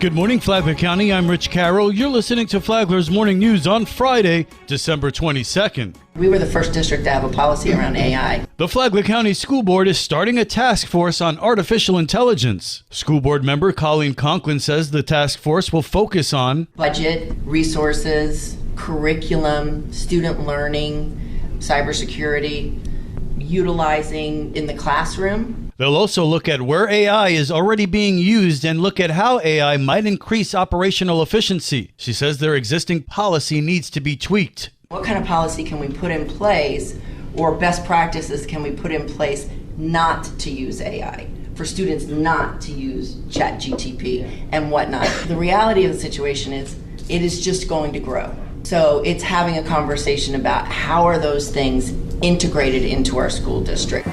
Good morning, Flagler County. I'm Rich Carroll. You're listening to Flagler's Morning News on Friday, December 22nd. We were the first district to have a policy around AI. The Flagler County School Board is starting a task force on artificial intelligence. School Board member Colleen Conklin says the task force will focus on budget, resources, curriculum, student learning, cybersecurity, utilizing in the classroom. They'll also look at where AI is already being used and look at how AI might increase operational efficiency. She says their existing policy needs to be tweaked. What kind of policy can we put in place, or best practices can we put in place not to use AI, for students not to use ChatGPT and whatnot? The reality of the situation is it is just going to grow. So it's having a conversation about how are those things integrated into our school district.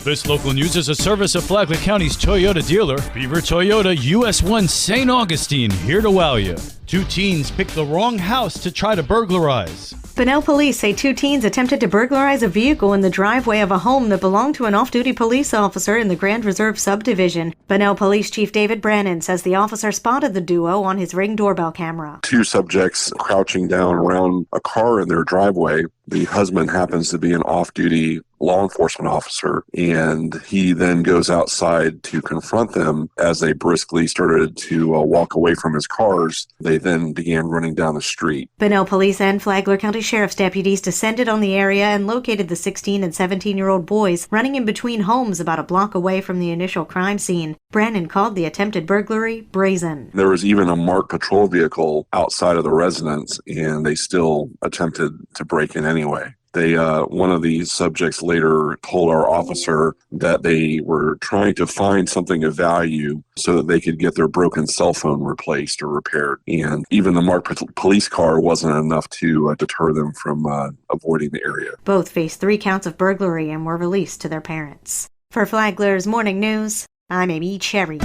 This local news is a service of Flagler County's Toyota dealer, Beaver Toyota US 1 St. Augustine, here to wow you. Two teens picked the wrong house to try to burglarize. Bunnell police say two teens attempted to burglarize a vehicle in the driveway of a home that belonged to an off-duty police officer in the Grand Reserve subdivision. Bunnell Police Chief David Brannon says the officer spotted the duo on his Ring doorbell camera. Two subjects crouching down around a car in their driveway. The husband happens to be an off-duty law enforcement officer, and he then goes outside to confront them. As they briskly started to walk away from his cars, they then began running down the street. Bunnell Police and Flagler County Sheriff's deputies descended on the area and located the 16 and 17-year-old boys running in between homes about a block away from the initial crime scene. Brannon called the attempted burglary brazen. There was even a marked patrol vehicle outside of the residence, and they still attempted to break in anyway. One of these subjects later told our officer that they were trying to find something of value so that they could get their broken cell phone replaced or repaired. And even the marked police car wasn't enough to deter them from avoiding the area. Both faced 3 counts of burglary and were released to their parents. For Flagler's Morning News, I'm Amy Cherry.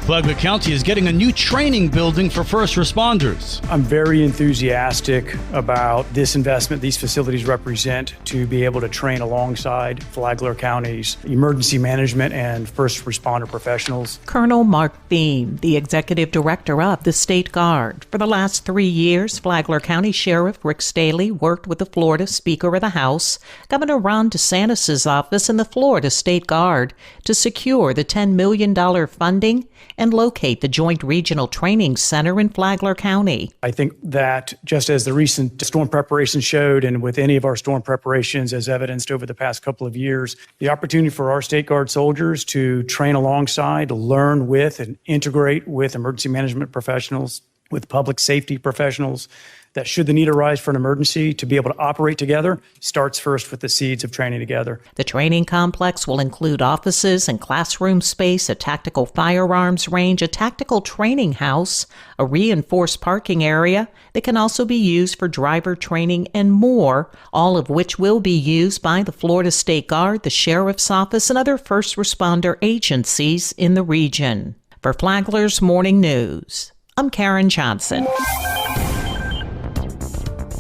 Flagler County is getting a new training building for first responders. I'm very enthusiastic about this investment these facilities represent to be able to train alongside Flagler County's emergency management and first responder professionals. Colonel Mark Beam, the executive director of the State Guard. For the last 3 years, Flagler County Sheriff Rick Staley worked with the Florida Speaker of the House, Governor Ron DeSantis' office, and the Florida State Guard to secure the $10 million funding and locate the Joint Regional Training Center in Flagler County. I think that just as the recent storm preparation showed, and with any of our storm preparations as evidenced over the past couple of years, the opportunity for our State Guard soldiers to train alongside, learn with, and integrate with emergency management professionals, with public safety professionals, that should the need arise for an emergency, to be able to operate together starts first with the seeds of training together. The training complex will include offices and classroom space, a tactical firearms range, a tactical training house, a reinforced parking area that can also be used for driver training, and more, all of which will be used by the Florida State Guard, the Sheriff's Office, and other first responder agencies in the region. For Flagler's Morning News, I'm Karen Johnson.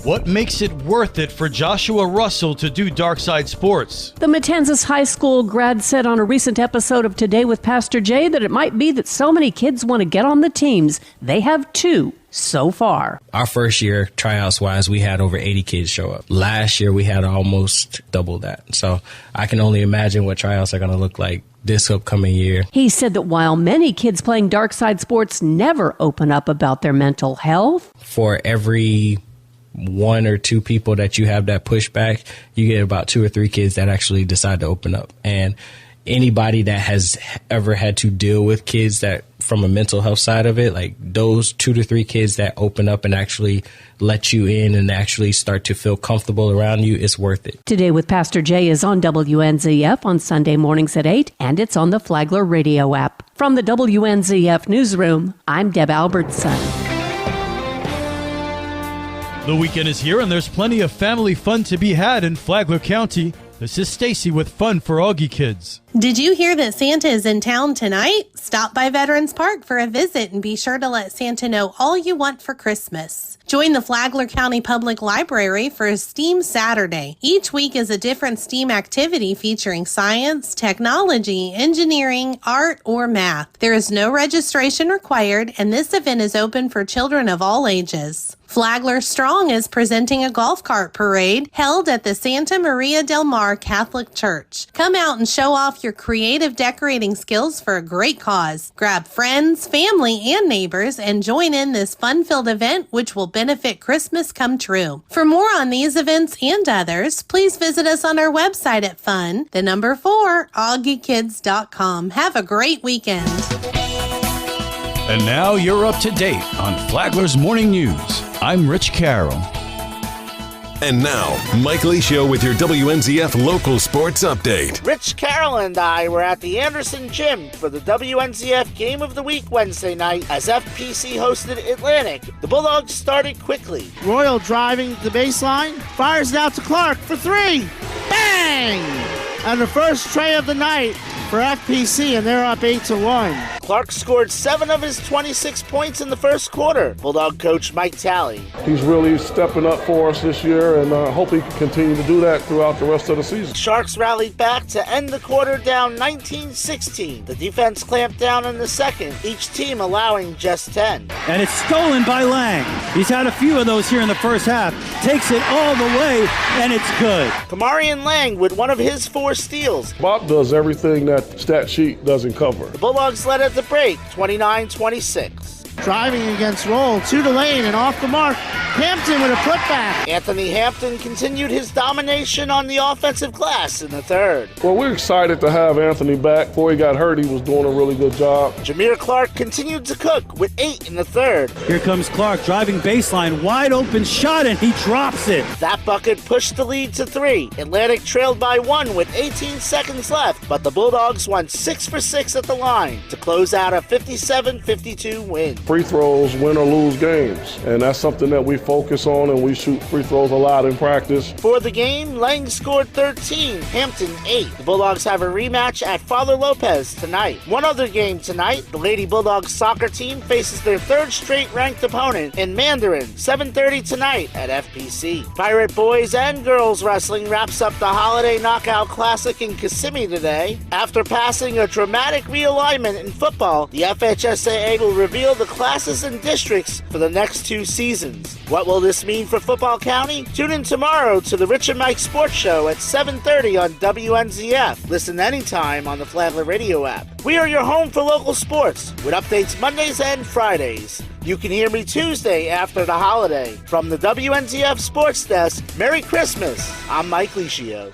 What makes it worth it for Joshua Russell to do dark side sports? The Matanzas High School grad said on a recent episode of Today with Pastor Jay that it might be that so many kids want to get on the teams. They have 2 so far. Our first year, tryouts-wise, we had over 80 kids show up. Last year, we had almost double that. So I can only imagine what tryouts are going to look like this upcoming year. He said that while many kids playing dark side sports never open up about their mental health, for every 1 or 2 people that you have that pushback, you get about 2 or 3 kids that actually decide to open up. And anybody that has ever had to deal with kids that from a mental health side of it, like those 2 to 3 kids that open up and actually let you in and actually start to feel comfortable around you, it's worth it. Today with Pastor Jay is on WNZF on Sunday mornings at 8, and it's on the Flagler radio app. From the WNZF newsroom, I'm Deb Albertson. The weekend is here and there's plenty of family fun to be had in Flagler County. This is Stacy with Fun for Augie Kids. Did you hear that Santa is in town tonight? Stop by Veterans Park for a visit and be sure to let Santa know all you want for Christmas. Join the Flagler County Public Library for a STEAM Saturday. Each week is a different STEAM activity featuring science, technology, engineering, art, or math. There is no registration required, and this event is open for children of all ages. Flagler Strong is presenting a golf cart parade held at the Santa Maria del Mar Catholic Church. Come out and show off your creative decorating skills for a great cause. Grab friends, family, and neighbors and join in this fun-filled event which will benefit Christmas come true. For more on these events and others, please visit us on our website at AugieKids.com. Have a great weekend. And now you're up to date on Flagler's Morning News. I'm Rich Carroll. And now, Mike Licio with your WNZF local sports update. Rich Carroll and I were at the Anderson Gym for the WNZF Game of the Week Wednesday night as FPC hosted Atlantic. The Bulldogs started quickly. Royal driving the baseline, fires it out to Clark for three. Bang! And the first tray of the night for FPC, and they're up 8-1. Clark scored 7 of his 26 points in the first quarter. Bulldog coach Mike Talley. He's really stepping up for us this year, and I hope he can continue to do that throughout the rest of the season. Sharks rallied back to end the quarter down 19-16. The defense clamped down in the second, each team allowing just 10. And it's stolen by Lang. He's had a few of those here in the first half. Takes it all the way, and it's good. Kamarian Lang with one of his 4 steals. Bob does everything that stat sheet doesn't cover. The Bulldogs led at the break, 29-26. Driving against roll, to the lane and off the mark. Hampton with a putback. Anthony Hampton continued his domination on the offensive glass in the third. Well, we're excited to have Anthony back. Before he got hurt, he was doing a really good job. Jameer Clark continued to cook with 8 in the third. Here comes Clark driving baseline, wide open shot, and he drops it. That bucket pushed the lead to 3. Atlantic trailed by 1 with 18 seconds left, but the Bulldogs won 6 for 6 at the line to close out a 57-52 win. Free throws win or lose games, and that's something that we focus on, and we shoot free throws a lot in practice. For the game, Lang scored 13, Hampton 8. The Bulldogs have a rematch at Father Lopez tonight. One other game tonight, the Lady Bulldogs soccer team faces their 3rd straight ranked opponent in Mandarin, 7:30 tonight at FPC. Pirate boys and girls wrestling wraps up the Holiday Knockout Classic in Kissimmee today. After passing a dramatic realignment in football, the FHSAA will reveal the classes and districts for the next 2 seasons. What will this mean for Football County? Tune in tomorrow to the Rich and Mike Sports Show at 7:30 on WNZF. Listen anytime on the Flagler Radio app. We are your home for local sports with updates Mondays and Fridays. You can hear me Tuesday after the holiday. From the WNZF Sports Desk, Merry Christmas. I'm Mike Licio.